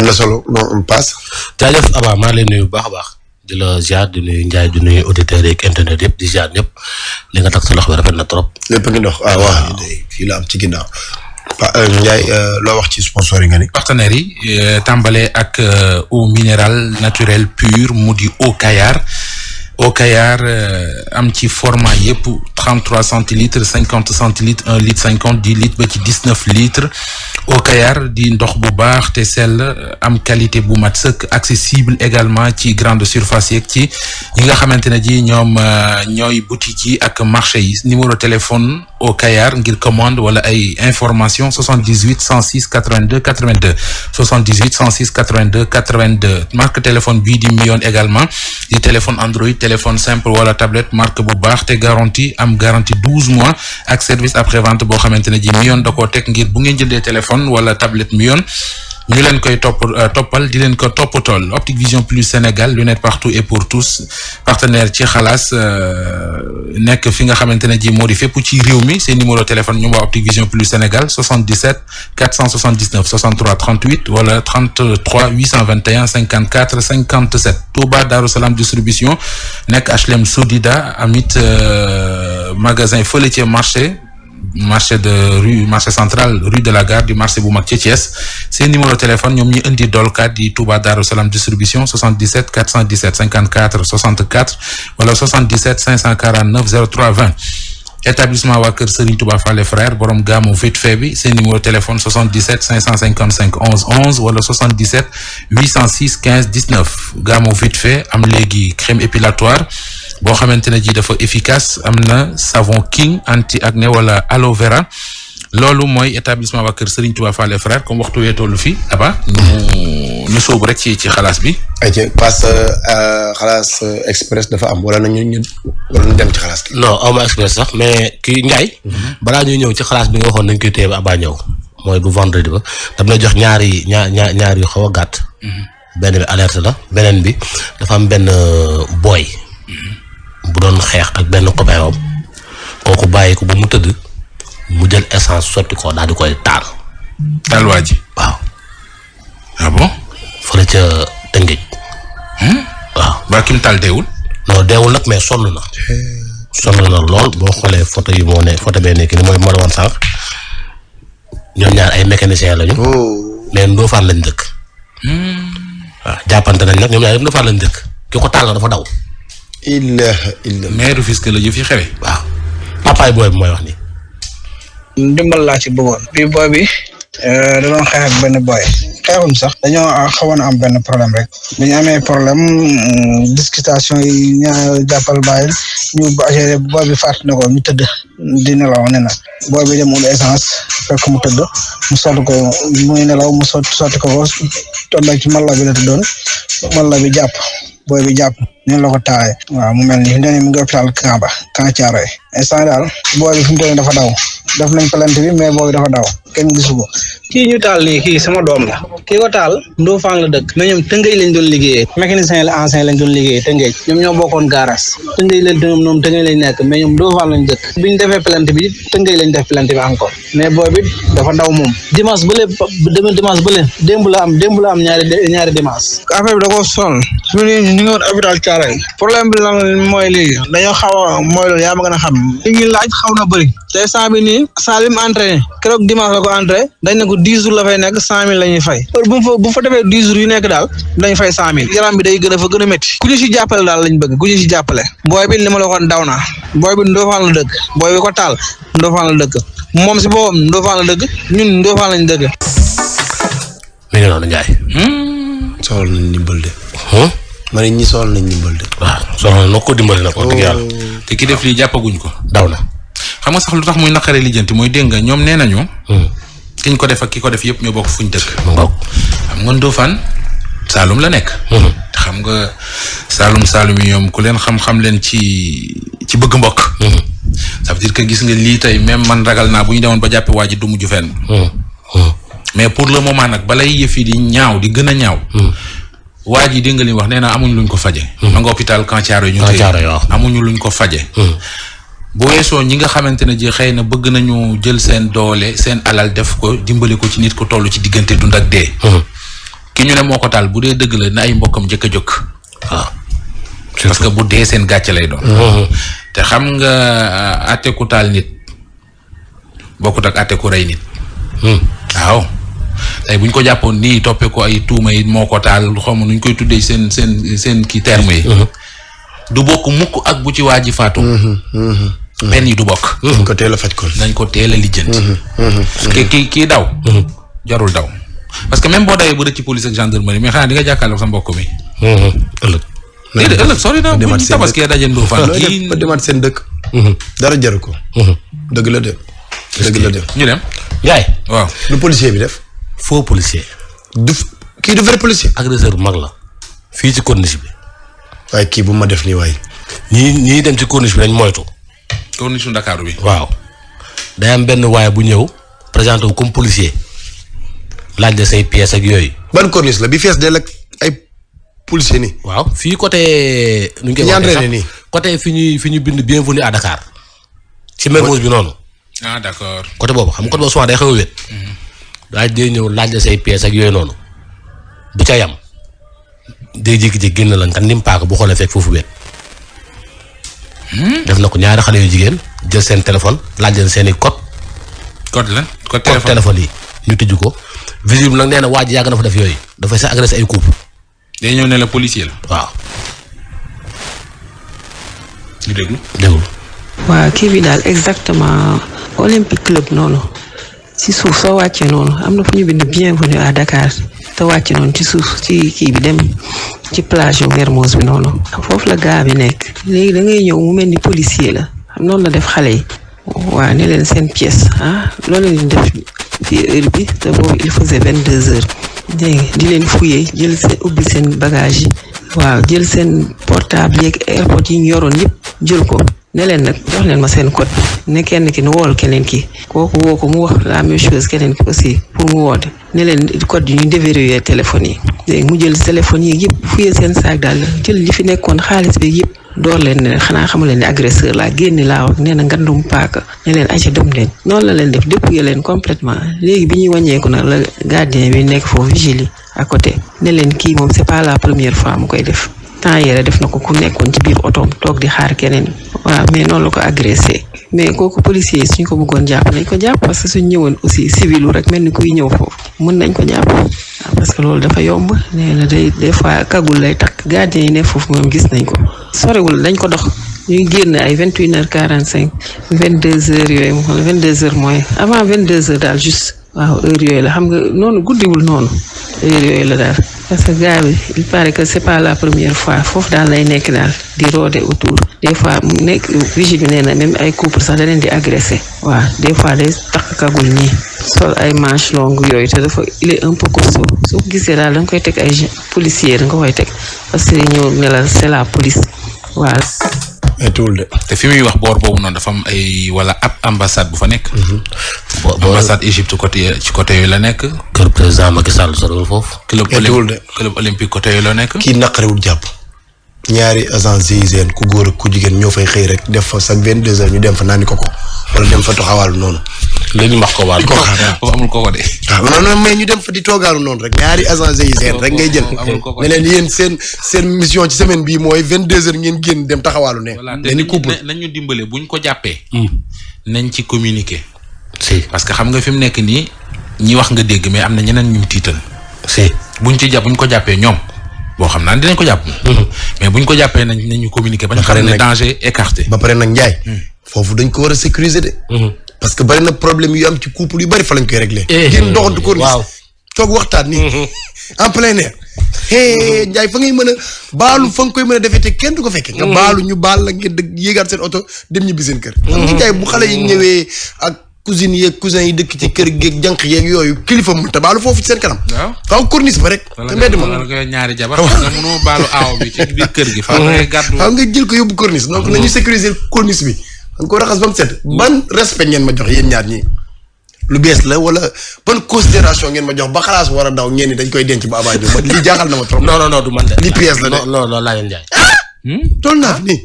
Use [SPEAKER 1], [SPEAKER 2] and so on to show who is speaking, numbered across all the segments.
[SPEAKER 1] am na solo non passe.
[SPEAKER 2] jaajëf Aba maa ngi lay nuyu bu baax a baax di la ziar di nuyu Ndiaye di nuyu auditeurs yeeg internet yëpp di ziar ñëpp li nga tax sa loxo bi rafet na trop.
[SPEAKER 1] lépp ngi dox waaw fii la am ci ginnaaw. Ndiaye loo wax ci sponsor yi nga ni.
[SPEAKER 3] partenaires yi tàmbale ak eau minérale naturelle pure mu di Eau Kayar. Eau Kayar am ci format yëpp 33 centilitres 50 centilitres 1 litre 50 10 litres ba ci 19 litres Eau Kayar di ndox bu baax te sell am qualité bu mat sëkk accessible également ci grande surface yeeg ci ñi nga xamante ne ji ñoom ñooy boutique yi ak marché yi numéro téléphone Eau Kayar ngir commande wala ay information 78 106 82 82 78 106 82 82 marque téléphone bii di Mion également di téléphone Android téléphone simple wala tablette marque bu baax te garantie am garantie 12 mois ak service après vente boo xamante ne ji Mion da koo teg ngir bu ngeen jëndee téléphone wala tablette Mion ñu leen koy toppal di leen ko toppatool Optique Vision Plus Sénégal lunettes partout et pour tous partenaire ci xalaas nekk fi nga xamante ne ji moo di fépp ci réew mi seen numéro téléphone ñu waa Optique Vision Plus Sénégal 77 479 63 38 wala 33 821 54 57 Touba Darou Salam distribution nekk HLM Soudida amit magasin fële ci marché central rue de la gare du marché bu mag ci Thiès seen numéro téléphone ñoom ñi indi dolkat di Touba Darou Salam distribution 77 417 54 64 wala 77 549 03 20 établissement waa kër Serigne Touba Fallé frère borom gaamu vite fait bi seen numéro téléphone 77 555 11 11 wala 77 806 15 19 gaamu vite fait am léegi crème épilatoire boo xamante ne ji dafa efficace am na savon king anti acné wala aloe vera loolu mooy établissement waa kër Serigne Touba Fallé frère comme waxtu wee tollu fii aba ñu sóobu rek ci xalaas bi.
[SPEAKER 1] ayca passe xalaas express dafa am wala ñu dem ci xalaas gi.
[SPEAKER 2] non awma express sax mais kii Ndiaye. balaa ñuy ñëw ci xalaas bi nga waxoon nañ koy téye ba Aba ñëw mooy bu vendredi ba dam lay jox ñaar yu xaw a gàtt. benn bi alerte la beneen bi dafa am benn boy. bu doon xeex ak benn copain am kooku bàyyi ko ba mu tëdd mu jël essence sotti ko daal di koy taal.
[SPEAKER 3] taal waa ji.
[SPEAKER 2] waaw.
[SPEAKER 3] ah bon.
[SPEAKER 2] fële ca Tëngéej. waaw.
[SPEAKER 3] waa kim taal deewul.
[SPEAKER 2] non deewul nag mais sonn na. sonn na lool boo xoolee photo yi moo ne photo bee nekk ni mooy moo doon sànq ñoom ñaar ay mécanicien lañu. mais Ndofane lañ dëkk. waaw jàppante nañ nag ñoom ñaar yëpp Ndofane lañ dëkk ki ko taal na dafa daw.
[SPEAKER 3] maire Rufisque la jëf yi xewe.
[SPEAKER 2] waaw papaay booy bi mooy wax ni.
[SPEAKER 4] ndimbal laa ci bëggoon. bi booy bi da doon xeex ak benn booy. xeexuñ sax dañoo xawoon a am benn problème rek. bi ñu amee problème discutation yi ñaa jàppal bàyyil ñu bagé booy bi fàtt na ko ñu tëdd di nelaw ne na booy bi dem ul essence fekk mu tëdd mu sotti ko muy nelaw mu sotti ko tolloo ci malla bi la tëddoon malla bi jàpp booy bi jàpp ñu la ko taayee. waaw mu mel ni nee mi ngi hôpital Kamba Thiaroye instant daal booy bi fi mu toll dafa daw def nañ plainte bi mais booy bi dafa daw kenn gisu ko. kii ñu taal nii kii sama doom la kii ko taal Ndofane la dëkk mais ñoom Tëngéej lañ doon liggéeyee mécanicien la ancien lañ doon liggéeyee Tëngéej ñoom ñoo bokkoon garage Tëngéej lañ ñoom Tëngéej lañ nekk mais ñoom Ndofane lañ dëkk biñ defee plainte bi Tëngéej lañ def plainte bi encore mais booy bi dafa daw moom dimanche bële démb la am ñaari dimanche. affaire bi da koo sonn ñu ngi woon hôpital Thiaroye problème bi lan mooy léegi dañoo xaw a mooy loolu yaa ma gën a xam li ñuy laaj xaw na bëri te saa bi nii saa li mu entraîné keroog dimanche la ko entraîné dañ ne ko 10 jours la fay nekk 100 000 la ñuy fay bu fa defee 10 jours yu nekk daal dañ fay 100 000 yaram bi day gën a métti ku ñu si jàppale daal lañ bëgg ku ñu si jàppale booy bi li ma la waxoon daw na booy bi Ndofane la dëkk booy bi ko taal Ndofane la dëkk moom si boppam Ndofane la dëkk ñun Ndofane lañ dëkk.
[SPEAKER 2] mi ngi noonu Ndiaye.
[SPEAKER 1] soxla nañ ndimbal de. ma ne ñi soxla nañ ndimbal de.
[SPEAKER 2] waaw soxla na ko dimbali nag wax dëgg yàlla.
[SPEAKER 3] te ki def lii jàppaguñ ko.
[SPEAKER 2] daw na.
[SPEAKER 3] xam nga sax lu tax muy naqaree lijjanti mooy dégg nga ñoom nee nañu. kiñ ko def ak ki ko def yëpp ñoo bokk fuñ dëkk. xam nga Ndofane Saalum la nekk. te xam nga Saalum yi ñoom ku leen xam leen ci bëgg mbokk. ça veut dire que gis nga lii tey même man ragal naa bu ñu demoon ba jàppee waa ji du mujj fenn. mais pour le moment nag balay yëf yi di ñaaw di gën a ñaaw. waa ji dégg nga li wax nee na amuñu luñ ko faje ma nga hôpital Thiaroye ñu tey amuñu luñ ko faje bu weesoo ñi nga xamante ne ji xëy na bëgg nañu jël seen doole seen alal def ko dimbali ko ci nit ku toll ci diggante dund ak dee. ki ñu ne moo ko taal bu dee dëgg la na ay mbokkam njëkk a jóg.
[SPEAKER 2] waaw.
[SPEAKER 3] parce que bu dee seen gàcce lay doon. te xam nga àtte ku taal nit bokkut ak àtte ku rey nit. waaw tey bu ñu ko jàppoon nii toppee ko ay tuuma yi moo ko taal xaw ma nu ñu koy tuddee seen kii terme yi. du bokk mukk ak bu ci waa ji faatu. benn yi du bokk.
[SPEAKER 1] nañ ko teel a faj ko.
[SPEAKER 3] nañ ko teel a lijjanti. kii daw. jarul daw parce que même boo dawee bu dee ci police ak gendarmerie mais xanaa di nga jàkkaarloo sa mbokk mi.
[SPEAKER 2] ëllëg.
[SPEAKER 3] ëllëg sori na bu ñu tabaskee daje Ndofane.
[SPEAKER 1] kii ba demaat seen dëkk. dara jaru ko. dëgg la de. dëgg la de.
[SPEAKER 3] ñu dem.
[SPEAKER 2] Ndiaye.
[SPEAKER 3] waaw
[SPEAKER 1] lu policier bi def.
[SPEAKER 2] faux policier.
[SPEAKER 1] kii du vrai policier.
[SPEAKER 2] agresseur bu mag la. fii ci corniche bi.
[SPEAKER 1] waaye kii bu ma def nii waaye.
[SPEAKER 2] ñii dem ci corniche bi dañ moytu.
[SPEAKER 3] corniche Ndakaaru bi.
[SPEAKER 2] waaw. day am benn waaye bu ñëw présenté wu comme policier. laaj la say pièces ak yooyu.
[SPEAKER 1] ban corniche la bi fees dell ak ay policier nii.
[SPEAKER 2] waaw fii côté. nu ñu koy waxee sax nii côté fi ñu bind bienvenue à Dakar. ci Mermoz bi noonu.
[SPEAKER 3] ah d'accord.
[SPEAKER 2] côté boobu xam nga côté boobu souvent day xaw a wét. daal day ñëw laaj la say pièces ak yooyu noonu. du ca yam. day jékki-jékki génn la nga ni mu paaka bu xoolee fekk foofu wét. def na ko ñaari xale yu jigéen jël seen téléphone laaj leen seen i code.
[SPEAKER 3] code lan code
[SPEAKER 2] téléphone yi ñu tijju ko. visible nag nee na waa ji yàgg na fa def yooyu dafay sa agressé ay couple.
[SPEAKER 3] day ñëw ne la policier la.
[SPEAKER 2] waaw.
[SPEAKER 3] ñu déglu.
[SPEAKER 5] waaw kii bi daal exactement Olympique Club noonu ci suuf soo wàccee noonu am na fu ñu bind bienvenue à Dakar te wàcce noonu ci suuf ci kii bi dem ci plage yu Mermoz bi noonu foofu la gaa bi nekk léegi da ngay ñëw mu mel ni policier la xam noonu la def xale yi waaw ne leen seen pièce loolu leen def fii heure bi te boobu il faisait 22 heures dégg nga di leen fouiller jël seen ubbi seen bagage yi waaw jël seen portable yeeg airport yi ñu yoroon yëpp jël ko ne leen nag jox leen ma seen code ne kenn ki nu wool keneen ki kooku woo ko mu wax la même chose keneen ki aussi pour mu woote ne leen code yi ñu déverrouiller téléphone yi léegi mu jël téléphone yi yëpp fuyee seen saak daal jël li fi nekkoon xaalis bi yëpp door leen ne xanaa xamu leen ne agresseur laa génni laa wax nee na ngandum paaka ne leen ayca dem leen noonu la leen def dépouiller leen complètement léegi bi ñuy wàññeeku nag la gardien bi nekk foofu vigile à côté ne leen kii moom c'est pas la première fois mu koy def temps yére def na ko ku nekkoon ci biir otoom toog di xaar keneen waaw mais noonu la ko agressé mais kooku policier yi suñ ko bëggoon jàpp nañ ko jàpp parce que suñ ñëwoon aussi civil rek mel ni kuy ñëw foofu mën nañ ko jàpp parce que loolu dafa yomb nee na des fois kagul lay takk gardien yi ne foofu moom gis nañ ko sorewul dañ ko dox ñuy génn ay 21h45 22h yooyu 22h moins avant 22h daal juste waaw heure yooyu la xam nga noonu guddiwul noonu heure yooyu la daal parce que gars bi il paraît que c'est pas la première fois foofu daal lay nekk daal di rôder autour des fois mu nekk vigile bi nee na même ay couple sax da leen di agressé waaw des fois day takk kagul nii sol ay manches longues yooyu te dafa il est un peu costaud soo ko gisee daal da nga koy teg ay policier da nga koy teg parce que ñëw ne la c'est la police waaw.
[SPEAKER 3] te fi muy wax boor boobu noonu dafa am ay wala ab ambassade bu fa nekk. ambassade Égypte ci côté yooyu la nekk.
[SPEAKER 2] kër président Macky Sall sorewul foofu.
[SPEAKER 3] club olympique côté yooyu la nekk.
[SPEAKER 1] kii naqarewul jàpp. ñaari agent GIGN ku góor ak ku jigéen ñoo fay xëy rek def fa chaque 22 heures ñu dem fa naani ko wala dem fa taxawaalu noonu.
[SPEAKER 2] léegi wax ko waal.
[SPEAKER 3] foofu amul koko de.
[SPEAKER 1] waaw non mais ñu dem fa di toogaalu noonu rek ñaari agent GIGN rek ngay jël. ne leen yéen seen mission ci semaine bii mooy 22 heures ngeen génn dem taxawaalu ne.
[SPEAKER 3] voilà
[SPEAKER 1] leen di couple
[SPEAKER 3] nañ ñu dimbale buñ ko jàppee. nañ ci communiquer.
[SPEAKER 2] si
[SPEAKER 3] parce que xam nga fi mu nekk nii ñi wax nga dégg mais am na ñeneen ñu tiital.
[SPEAKER 2] si
[SPEAKER 3] buñ ko jàppee ñoom. boo xam naa dinañ ko jàpp. mais buñ ko jàppee nañu communiquer bañ xam ne danger écarté.
[SPEAKER 1] ba pare nag Ndiaye. foofu dañ ko war a sécuriser de. parce que bari na problème yu am ci couple yu bari fa lañ koy régler. génn doxantu ko
[SPEAKER 2] waaw
[SPEAKER 1] toog waxtaan nii. en plein air. Ndiaye fa ngay mën a baalu fa nga koy mën a defee te kenn du ko fekkee. nga baalu ñu baal la ngeen dëgg yéegaat seen oto dem ñibbi seen kër. xam nga Ndiaye bu xale yi ñëwee ak cousine yeeg cousin yi dëkk ci kër geeg jànq yeeg yooyu kilifa mu te baalu foofu ci seen kanam.
[SPEAKER 3] waaw
[SPEAKER 1] faaw corniche ba rek. te mbedd ma
[SPEAKER 3] wala nga ñaari jabar nga mënoo baalu aaw bi ci biir kër gi. faaw nga gàddu
[SPEAKER 1] faaw nga jël ko yóbbu corniche donc nañu sécuriser corniche bi. dañ ko raxas ba mu set. ban respect ngeen ma jox yéen ñaar ñii lu bees la wala ban considération ngeen ma jox ba xalaas war a daw ngeen ni dañ koy denc ba abaa ma li jaaxal na ma trop.
[SPEAKER 2] non du man de.
[SPEAKER 1] li pièce la de
[SPEAKER 2] non laa leen jaay.
[SPEAKER 1] toll naa fi nii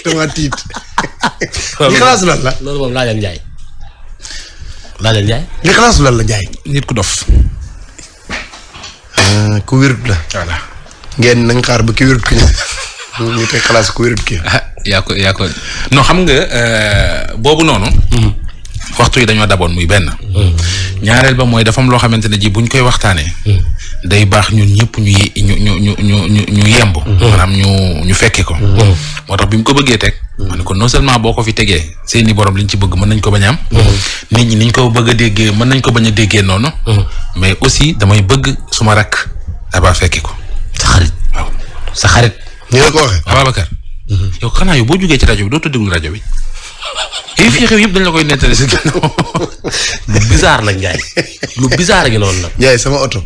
[SPEAKER 1] dama tiit. li xalaas lan la.
[SPEAKER 2] loolu moom laa leen jaay. laa leen jaay.
[SPEAKER 1] li xalaas lan la jaay.
[SPEAKER 3] nit ku dof.
[SPEAKER 1] ku wérut la.
[SPEAKER 3] voilà.
[SPEAKER 1] ngeen nañ xaar ba ki wérut ki ñu teg xalaas ku wérut ki.
[SPEAKER 3] yaa ko non xam nga boobu noonu. waxtu yi dañoo daboon muy benn. ñaareel ba mooy dafa am loo xamante ne ji buñ koy waxtaanee. day baax ñun ñëpp ñu yemb. maanaam ñu fekke ko. moo tax bi mu ko bëggee teg. ma ne ko non seulement boo ko fi tegee seeni borom liñ ci bëgg mën nañ ko bañ a am. nit ñi niñ ko bëgg a déggee mën nañ ko bañ a déggee noonu. mais aussi damay bëgg suma rakk Aba fekke ko.
[SPEAKER 2] sa xarit waaw sa xarit.
[SPEAKER 1] ñu la ko waxee.
[SPEAKER 3] Ababacar. yow xanaa yow boo jógee ci rajo bi dootoo déglu rajo bi. yooyu fii xew yëpp dañ la koy nettali si gannaaw.
[SPEAKER 2] lu bizarre nag Ndiaye lu bizarre gi noonu nag.
[SPEAKER 1] Ndiaye sama oto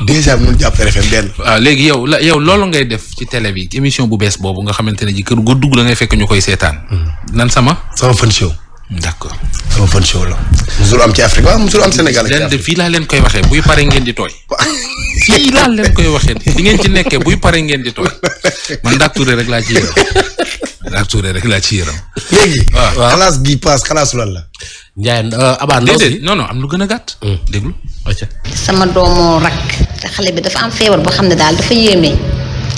[SPEAKER 1] déjà mun jàpp RFM benn.
[SPEAKER 3] waaw léegi yow loolu ngay def ci télé bi émission bu bees boobu nga xamante ne ji kër goo dugg la ngay fekk ñu koy seetaan. nan sama
[SPEAKER 1] fan show.
[SPEAKER 3] d'accord.
[SPEAKER 1] sama fan show la. musul am ci Afrique waaw musul am Sénégal.
[SPEAKER 3] leen de fii laa leen koy waxee buy pare ngeen di tooy. fii laa leen koy waxee di ngeen ci nekkee buy pare ngeen di tooy man Ndack Touré rek laa ci yërëm. Ndack Touré rek laa ci yërëm.
[SPEAKER 1] léegi.
[SPEAKER 3] waaw
[SPEAKER 1] xalaas bii paas xalaasu lan la.
[SPEAKER 2] Ndiaye Aba ndaw si
[SPEAKER 3] non am lu gën a gàtt. déglu.
[SPEAKER 6] sama doomu rakk te xale bi dafa am feebar boo xam ne daal dafa yéeme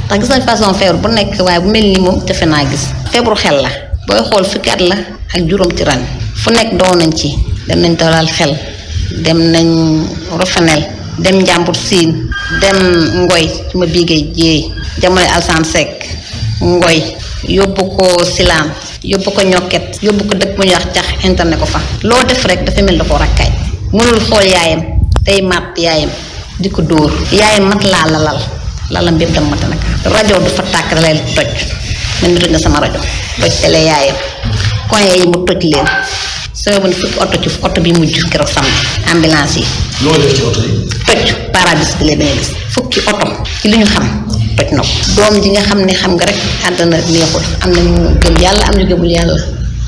[SPEAKER 6] ndax gis nañ façon feebar bu nekk waaye bu mel ni moom defe naa gis feebaru xel la booy xool fukki at la ak juróom ci ren fu nekk doo nañ ci dem nañ dalal xel dem nañ Rofenel dem Njàmbur Siin dem Ngoy ci ma biigee jéey jamono Alsaan Seck Ngoy yóbbu ko Silaan yóbbu ko Ñokket yóbbu ko dëkk bu ñuy wax cax internet ko fa loo def rek dafa mel da ko rakkaay mënul xool yaayam tey mat yaayam di ko dóor yaayam mat laa lalam bépp dem mat nag rajo du fa tàkk da lay toj man mi toj nga sama rajo toj télé yaayam coin yi mu toj leen soo mën fukki oto ci oto bi mujj keroog samedi ambulance yi toj paradis bi leen gis fukki oto ci li ñu xam toj na ko doom ji nga xam ne xam nga rek àddina neexul am na ñu gëm yàlla am ñu gëmul yàlla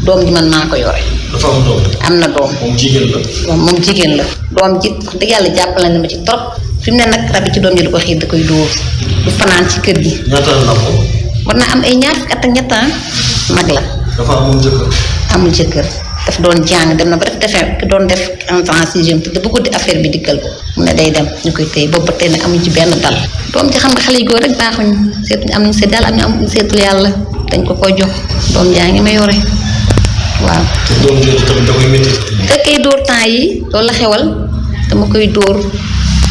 [SPEAKER 6] doom ji man maa ko yore am na doom moom jigéen la doom ji wax dëgg yàlla jàppale na ma ci trop fi mu ne nag rab yi ci doom ji lu ko xiir da koy dóor du fanaan ci kër gi war na am ay ñaar fukki at ak ñett mag la amul jëkkër daf doon jàng dem na ba doon def entrée en sixième te da bëgg di affaire bi dikkal ko mu ne day dem ñu koy téye boobu ba tey nag amuñ ci benn dal doom ji xam nga xale yu góor rek baaxuñ seetuñu am nañ seet daal am ñu am seetul yàlla dañ ko koy jox doom jaa ngi ma yore waaw. te doom jooju tamit da koy métti. da koy dóor temps yi loolu la xewal dama koy dóor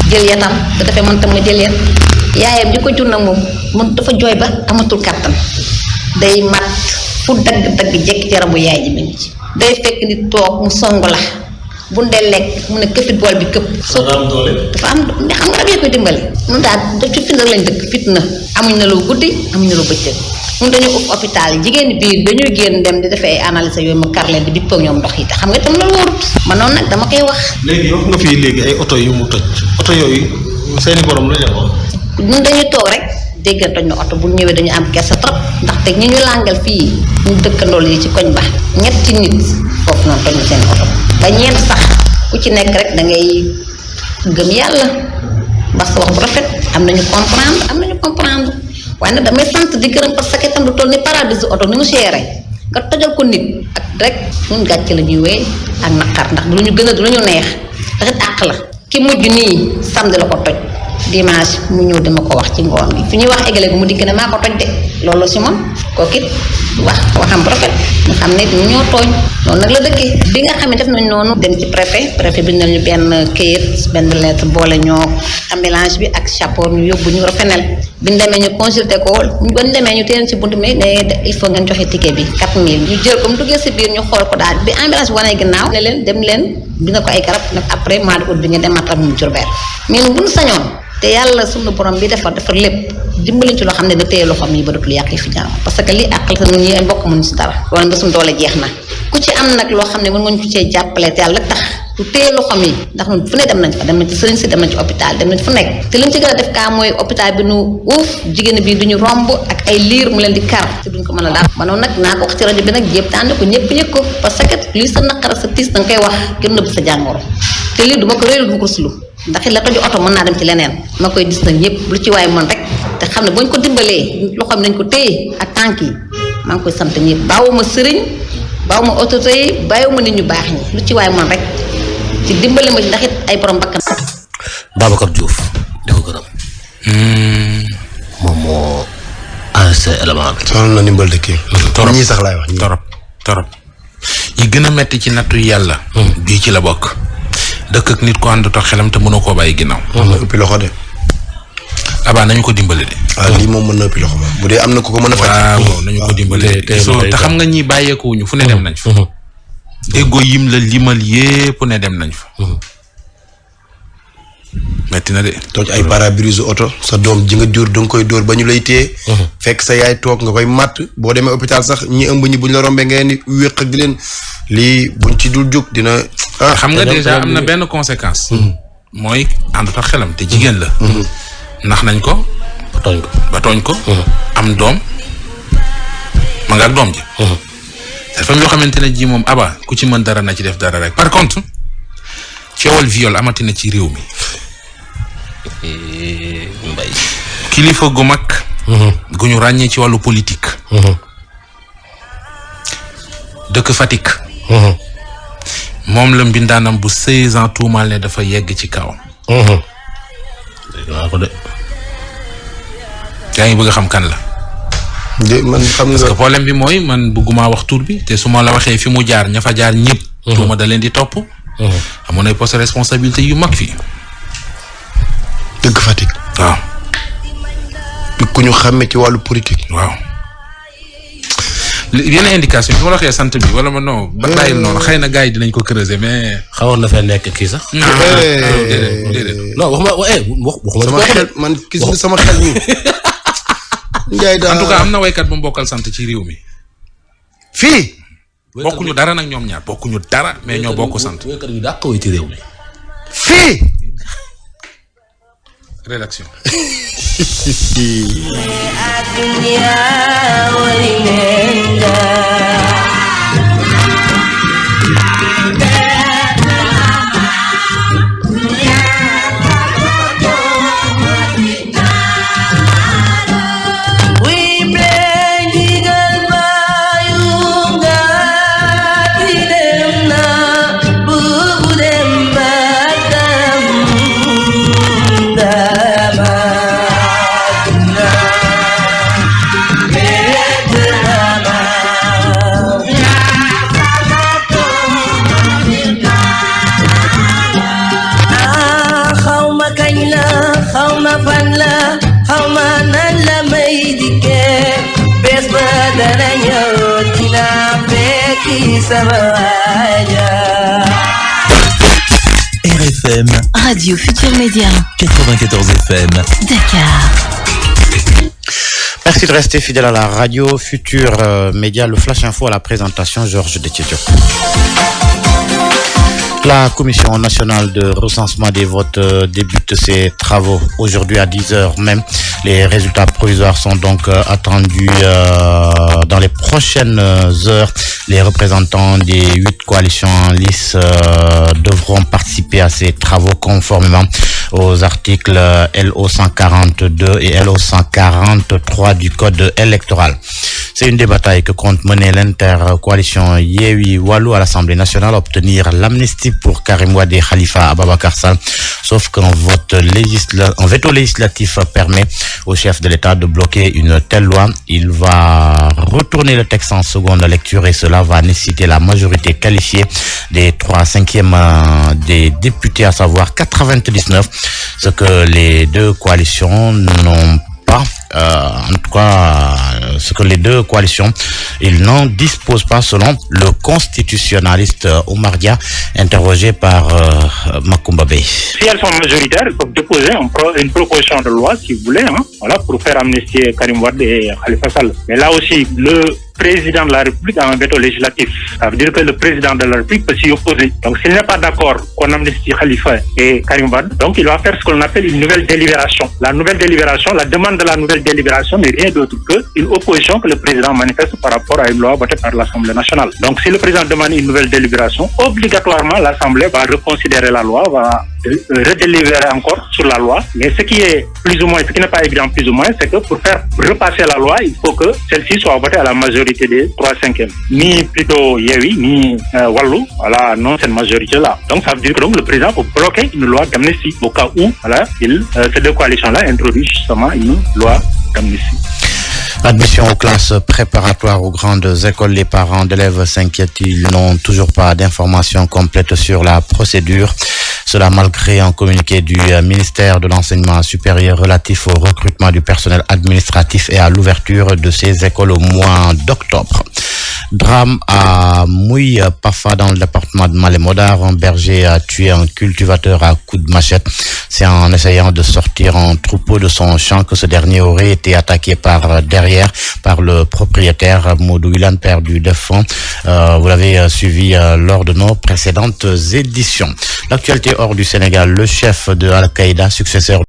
[SPEAKER 6] jël yatam te dafay man tam ma jël yat yaayam di ko jur nag moom dafa jooy ba amatul kattan day mat fu dagg jekki yaram bu yaay ji mi ngi ci. day fekk nit toog mu song la bu ndee lekk mu ne këppit bool bi këpp. dafa am doole xam nga rab koy dimbali. ñun daal daf ci fitna lañ dëkk fitna amuñ na lu guddi amuñ na lu bëccëg ñun dañoo ub hôpital yi jigéen biir dañuy génn dem di defee ay analyse yooyu ma kar leen di bippoo ñoom ndox yi te xam nga itam la wóorut man noonu nag dama koy wax.
[SPEAKER 7] léegi wax nga fii léegi ay oto yu mu toj oto yooyu seeni borom la ñu wax.
[SPEAKER 6] ñun dañuy toog rek dégg toj na oto bu ñëwee dañu am kersa trop ndaxte ñu ngi làngal fii ñu dëkkandool yi ci koñ ba ñetti nit foofu noonu toj na seen oto ba ñeent sax ku ci nekk rek da ngay gëm yàlla wax sa wax bu rafet am nañu comprendre waaye nag damay sant di gërëm parce que itam lu toll ni paradis oto ni mu seere nga tojal ko nit ak rek ñun gàcce la ñuy wéy ak naqar ndax du lu ñu gën a du lu ñu neex parce que àq la ki mujj nii samedi la ko toj dimanche mu ñëw dama ko wax ci ngoon gi fi ñuy wax eggale bi mu dikk ne maa ko toj de loolu si moom kooku it waxam bu rafet nga xam ne ñu ñoo tooñ noonu nag la dëkkee bi nga xam ne def nañ noonu dem ci préfet bi nañu benn këyit benn lettre boole ñoo ambulance bi ak chapeau ñu yóbbu ñu Rofenel bi ñu demee ñu consulté ko ñu ba ñu demee ñu teen si buntu bi ne il faut ngeen joxe ticket bi 4000 ñu jël ko mu duggee si biir ñu xool ko daal bi ambulance bi wanee ginnaaw ne leen dem leen dina ko ay garab nag après mois de août bi ngeen demaat mu Diourbel ñun bu ñu sañoon te yàlla sunu borom bi defar lépp dimbaliñ ci loo xam ne da téye loxoom yi ba dootul yàq fi jàmm parce que lii àqal sa ñun ñi ay mbokk mënuñ si dara loolu ba suñu doole jeex na ku ci am nag loo xam ne mën nga ñu ko cee jàppale te yàlla tax du téye loxoom yi ndax ñun fu ne dem nañ fa dem nañ ci sëriñ si dem nañ ci hôpital dem nañ fu nekk te liñ ci gën a def kaa mooy hôpital bi nu uuf jigéen bi duñu romb ak ay liir mu leen di kar te duñ ko mën a daal manoon nag naa ko wax ci rajo bi nag jéem tànn ko ñëpp yëg ko parce que lii sa naqara sa tiis da nga koy wax kenn nëbb sa jàngoro te lii du ma ko réeru du ma ko ruslu ndax it la toju oto mën naa dem ci leneen ma koy gis nag ñëpp lu ci waay mën rek te xam ne buñ ko dimbalee loxoom nañ ko téye ak tànk yi maa ngi koy sant ñëpp bàyyuma sëriñ bàyyuma autorité yi bàyyuma nit ñu baax ñi lu ci waay mën rek ci dimbale ma ndax it ay borom bakkan.
[SPEAKER 2] Babacar Diouf di ko gërëm ces éléments bi.
[SPEAKER 1] soxla na ndimbal de kii.
[SPEAKER 3] torop
[SPEAKER 1] ñii sax laay wax.
[SPEAKER 3] torop yi gën a metti ci nattu yàlla. bii ci la bokk. dëkk ak nit ko àndut ak xelam te mënoo koo bàyyi ginnaaw.
[SPEAKER 1] mën na ëppi loxo de.
[SPEAKER 3] abaa nañu ko dimbale de.
[SPEAKER 1] lii moom mën na ëppi loxo moom bu dee am na ku ko mën a.
[SPEAKER 3] waaw nañu ko dimbale te xam nga ñi bàyyeekuwuñu fu ne dem nañ fa. déggoo yim la limal yépp ne dem nañ fa. metti na de.
[SPEAKER 1] tooj ay pare-brise oto sa doom ji nga jur da nga koy dóor ba ñu lay téye. fekk sa yaay toog nga koy matt boo demee hôpital sax ñi ëmb ñi buñ la rombee ngeen ni wéq ak di leen lii buñ ci dul jóg dina.
[SPEAKER 3] xam nga déjà am na benn conséquence. mooy àndut ak xelam te jigéen la. ndax nañ ko. ba tooñ ko. am doom ma nga ak doom ji. dafa yoo xamante ne ji moom aba ku ci mën dara na ci def dara rek par contre coowal viol amati na ci réew mi.
[SPEAKER 2] mbay
[SPEAKER 3] kilifa gu mag. gu ñu ràññee ci wàllu politique. dëkk Fatick. moom la mbindaanam bu 16 ans tuumaal ne dafa yegg ci kawam.
[SPEAKER 2] waaw ko de.
[SPEAKER 3] yaa ngi bëgg a xam kan la.
[SPEAKER 1] de man xam nga.
[SPEAKER 3] parce que problème bi mooy man bëgguma wax tur bi te su ma la waxee fi mu jaar ña fa jaar ñëpp. tuuma da leen di topp. amoon ay poste responsabilité yu mag fii.
[SPEAKER 1] dëgg Fatick.
[SPEAKER 3] waaw.
[SPEAKER 1] ku ñu xàmme ci wàllu politique.
[SPEAKER 3] waaw. yenn indication bi ma la waxee sant bi wala ma non. ba bàyyil noonu xëy na gars yi dinañ ko creuser mais.
[SPEAKER 2] xawoon na fee nekk kii sax.
[SPEAKER 3] déedéet.
[SPEAKER 2] non waxuma
[SPEAKER 1] sama xel man gis nga sama xel mi. Ndiaye daal
[SPEAKER 3] en tout cas am na waykat bu mbokkal sant ci réew mi.
[SPEAKER 1] fii.
[SPEAKER 3] bokkuñu dara nag ñoom ñaar bokkuñu dara mais ñoo bokk sant.
[SPEAKER 2] waykat yu dàq way ci réew mi.
[SPEAKER 1] fii.
[SPEAKER 3] rédaction.
[SPEAKER 8] RFM
[SPEAKER 9] Radio Futur Média
[SPEAKER 8] 94 FM
[SPEAKER 9] Dakar.
[SPEAKER 10] Merci de rester fidèle à la radio Futur Média, le Flash Info à la présentation, Georges Déthié. La Commission nationale de recensement des votes débute ses travaux aujourd'hui à 10h même. Les résultats provisoires sont donc attendus dans les prochaines heures. Les représentants des 8 coalitions en lice devront participer à ces travaux conformément aux articles LO 142 et LO 143 du Code électoral. C'est une des batailles que compte mener l'intercoalition Yewwi Wallu à l'Assemblée nationale, obtenir l'amnistie pour Karim Wade et Khalifa Ababacar Sall. Sauf qu'un veto législatif permet au chef de l'État de bloquer une telle loi. Il va retourner le texte en seconde lecture et cela va nécessiter la majorité qualifiée des 3/5 des députés, à savoir 99, ce que les deux coalitions n'ont pas. En tout cas, ce que les deux coalitions, ils n'en disposent pas, selon le constitutionnaliste Oumar Dia, interrogé par Macoumba Bey.
[SPEAKER 11] Si elles sont majoritaires, ils peuvent déposer une proposition de loi, si vous voulez, voilà, pour faire amnistier Karim Wade et Khalifa Sall. Mais là aussi, le président de la République a un veto législatif. Ça veut dire que le président de la République peut s'y opposer. Donc, s'il n'est pas d'accord qu'on amnistie Khalifa et Karim Wade, donc il va faire ce qu'on appelle une nouvelle délibération. La nouvelle délibération, la demande de la nouvelle délibération n'est rien d'autre qu'une opposition que le président manifeste par rapport à une loi votée par l'Assemblée nationale. Donc, si le président demande une nouvelle délibération, obligatoirement, l'Assemblée va reconsidérer la loi, va redélibérer encore sur la loi. Mais ce qui est plus ou moins, ce qui n'est pas évident plus ou moins, c'est que pour faire repasser la loi, il faut que celle-ci soit votée à la majorité des 3/5. Ni plutôt Yewwi, ni Wallu, voilà, non, cette majorité-là. Donc ça veut dire que donc, le président peut bloquer une loi d'amnistie au cas où, voilà, ces deux coalitions-là introduisent justement une loi d'amnistie.
[SPEAKER 10] Admission aux classes préparatoires aux grandes écoles. Les parents d'élèves s'inquiètent. Ils n'ont toujours pas d'informations complètes sur la procédure. Cela malgré un communiqué du ministère de l'Enseignement supérieur relatif au recrutement du personnel administratif et à l'ouverture de ces écoles au mois d'octobre. Drame à Mouille Pafa dans le département de Malem-Hodar. Un berger a tué un cultivateur à coups de machette. C'est en essayant de sortir un troupeau de son champ que ce dernier aurait été attaqué par derrière par le propriétaire Modou Wilane, père du défunt. Vous l'avez suivi lors de nos précédentes éditions. L'actualité hors du Sénégal, le chef de Al-Qaïda, successeur